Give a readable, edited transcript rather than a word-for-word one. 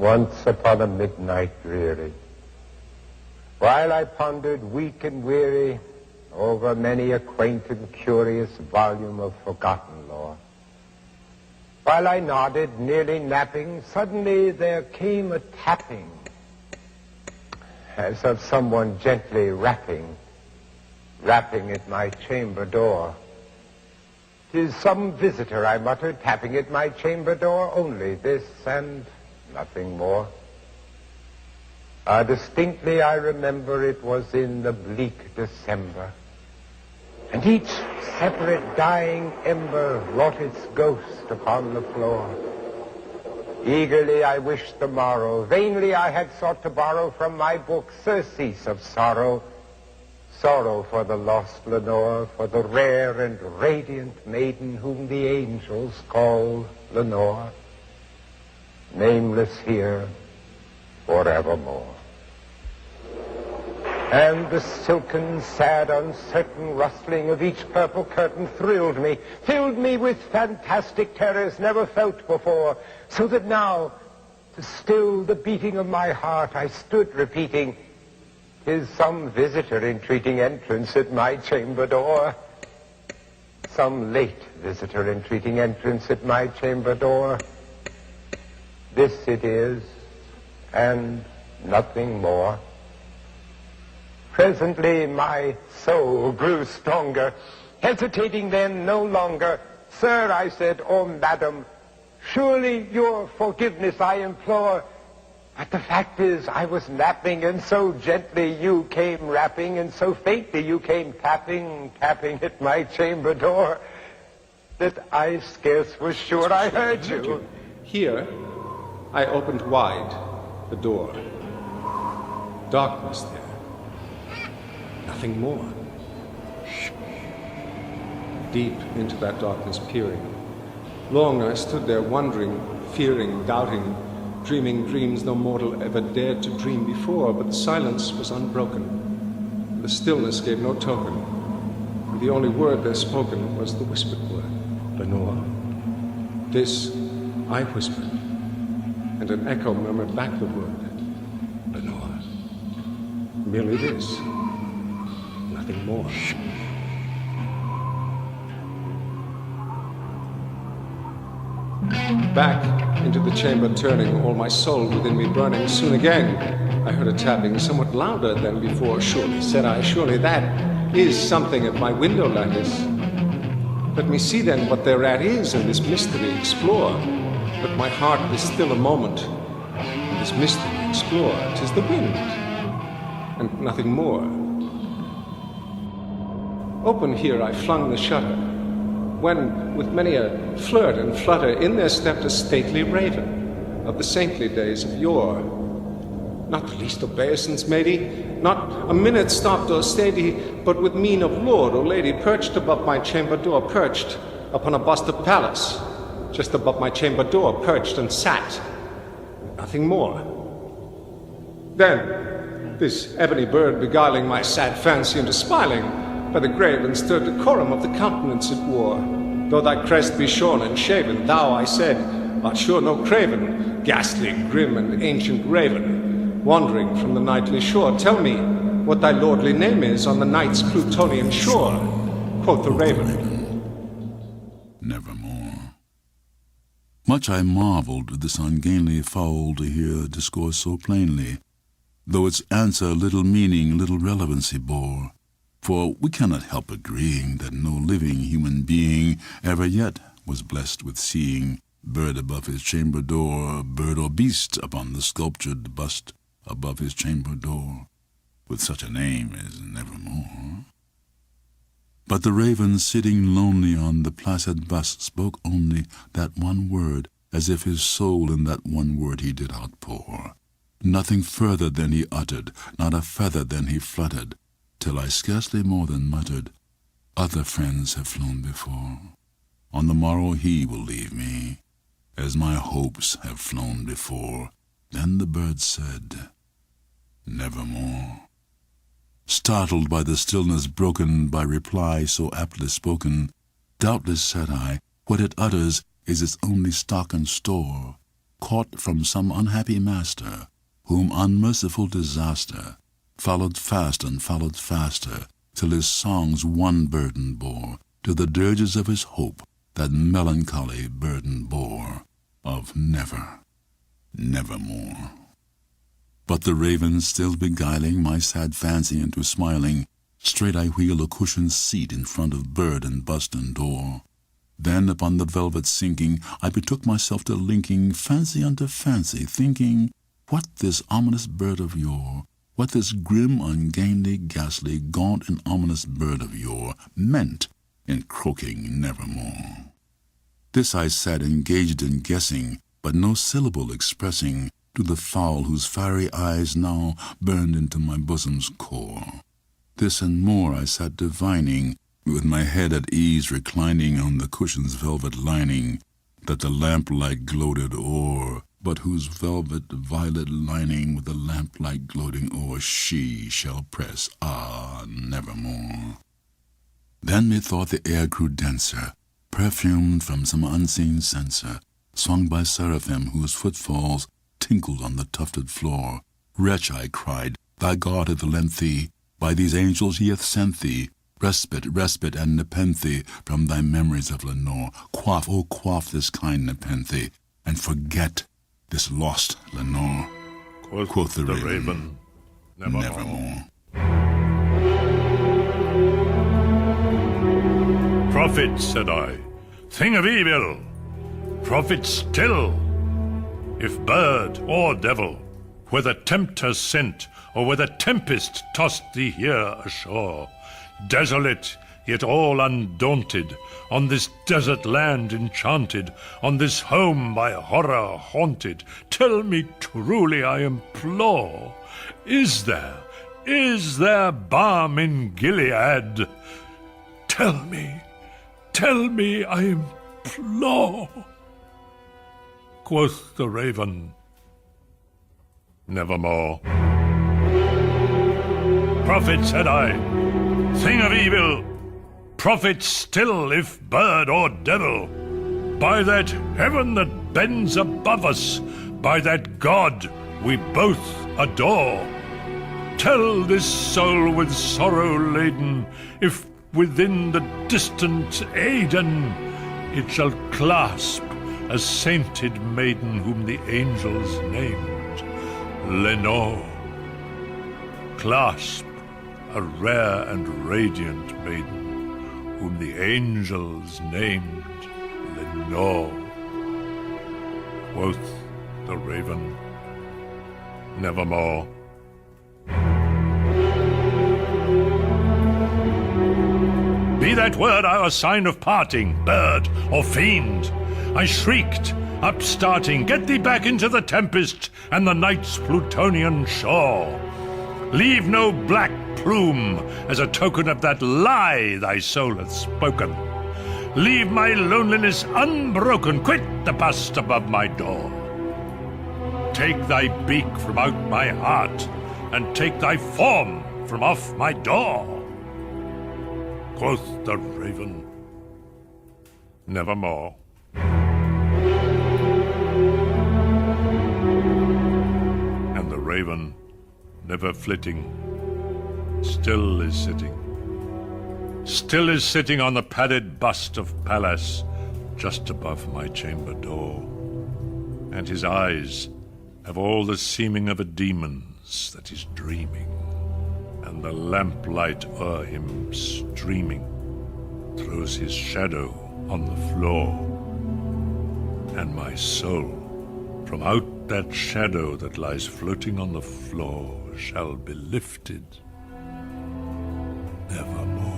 Once upon a midnight dreary, while I pondered weak and weary over many a quaint and curious volume of forgotten lore, while I nodded, nearly napping, suddenly there came a tapping, as of someone gently rapping at my chamber door. "'Tis some visitor," I muttered, "tapping at my chamber door, only this and nothing more." Distinctly I remember it was in the bleak December, and each separate dying ember wrought its ghost upon the floor. Eagerly I wished the morrow, vainly I had sought to borrow from my book surcease of sorrow, sorrow for the lost Lenore, for the rare and radiant maiden whom the angels call Lenore, nameless here forevermore. And the silken, sad, uncertain rustling of each purple curtain thrilled me, filled me with fantastic terrors never felt before, so that now, to still the beating of my heart, I stood repeating, "'Tis some visitor entreating entrance at my chamber door. Some late visitor entreating entrance at my chamber door. This it is, and nothing more." Presently my soul grew stronger, hesitating then no longer. "Sir," I said, "or madam, surely your forgiveness I implore. But the fact is I was napping, and so gently you came rapping, and so faintly you came tapping at my chamber door, that I scarce was sure I heard you." Here, I opened wide the door. Darkness there. Nothing more. Deep into that darkness peering. Long I stood there wondering, fearing, doubting, dreaming dreams no mortal ever dared to dream before, but the silence was unbroken. The stillness gave no token. And the only word there spoken was the whispered word, "Lenore." This I whispered, and an echo murmured back the word, "Lenore." Merely this. Nothing more. Back into the chamber turning, all my soul within me burning. Soon again I heard a tapping, somewhat louder than before. "Surely," said I, "surely that is something at my window lattice. Let me see then what thereat is, and this mystery explore." But my heart is still a moment, and this mystery explore. 'Tis the wind, and nothing more. Open here I flung the shutter, when, with many a flirt and flutter, in there stepped a stately raven of the saintly days of yore. Not the least obeisance made he, not a minute stopped or stayed he, but with mien of lord or lady perched above my chamber door, perched upon a bust of Pallas, just above my chamber door, perched and sat. Nothing more. Then, this ebony bird beguiling my sad fancy into smiling, by the grave and stirred decorum of the countenance it wore. "Though thy crest be shorn and shaven, thou," I said, "art sure no craven, ghastly, grim, and ancient raven, wandering from the nightly shore. Tell me what thy lordly name is on the night's Plutonian shore." Quoth the raven, "Nevermore." Much I marveled at this ungainly fowl to hear discourse so plainly, though its answer little meaning, little relevancy bore. For we cannot help agreeing that no living human being ever yet was blessed with seeing bird above his chamber door, bird or beast upon the sculptured bust above his chamber door, with such a name as Nevermore. But the raven sitting lonely on the placid bust spoke only that one word, as if his soul in that one word he did outpour. Nothing further than he uttered, not a feather than he fluttered, till I scarcely more than muttered, "Other friends have flown before. On the morrow he will leave me, as my hopes have flown before." Then the bird said, "Nevermore." Startled by the stillness broken by reply so aptly spoken, "Doubtless," said I, "what it utters is its only stock and store. caught from some unhappy master, whom unmerciful disaster followed fast and followed faster, till his songs one burden bore, to the dirges of his hope that melancholy burden bore, of never, nevermore. But the raven still beguiling my sad fancy into smiling, straight I wheel a cushioned seat in front of bird and bust and door. Then upon the velvet sinking, I betook myself to linking fancy unto fancy, thinking what this ominous bird of yore, what this grim, ungainly, ghastly, gaunt, and ominous bird of yore meant in croaking nevermore. This I sat engaged in guessing, but no syllable expressing to the fowl whose fiery eyes now burned into my bosom's core. This and more I sat divining, with my head at ease reclining on the cushion's velvet lining, that the lamplight gloated o'er, but whose velvet violet lining with the lamplight gloating o'er she shall press, nevermore. Then methought the air grew denser, perfumed from some unseen censer, sung by seraphim whose footfalls tinkled on the tufted floor. Wretch, I cried, thy God hath lent thee, by these angels he hath sent thee, respite, respite, and nepenthe from thy memories of Lenore. Quaff, oh quaff this kind nepenthe, and forget this lost Lenore. Quoth the raven, nevermore. Prophet, said I, thing of evil, prophet still, if bird or devil, whether tempter sent, or whether tempest tossed thee here ashore, desolate, yet all undaunted, on this desert land enchanted, on this home by horror haunted, tell me truly, I implore, is there balm in Gilead? Tell me, I implore. Quoth the raven, nevermore. Prophet, said I, thing of evil, prophet still, if bird or devil, by that heaven that bends above us, by that God we both adore, tell this soul with sorrow laden, if within the distant Aidenn it shall clasp a sainted maiden whom the angels named Lenore. Clasp a rare and radiant maiden whom the angels named Lenore. Quoth the raven, nevermore. Be that word our sign of parting, bird or fiend, I shrieked, upstarting, get thee back into the tempest and the night's Plutonian shore. Leave no black plume as a token of that lie thy soul hath spoken. Leave my loneliness unbroken, quit the bust above my door. Take thy beak from out my heart, and take thy form from off my door. Quoth the raven, nevermore. And the raven, never flitting, still is sitting on the padded bust of Pallas, just above my chamber door. And his eyes have all the seeming of a demon's that is dreaming, and the lamplight o'er him streaming throws his shadow on the floor. And my soul, from out that shadow that lies floating on the floor, shall be lifted nevermore.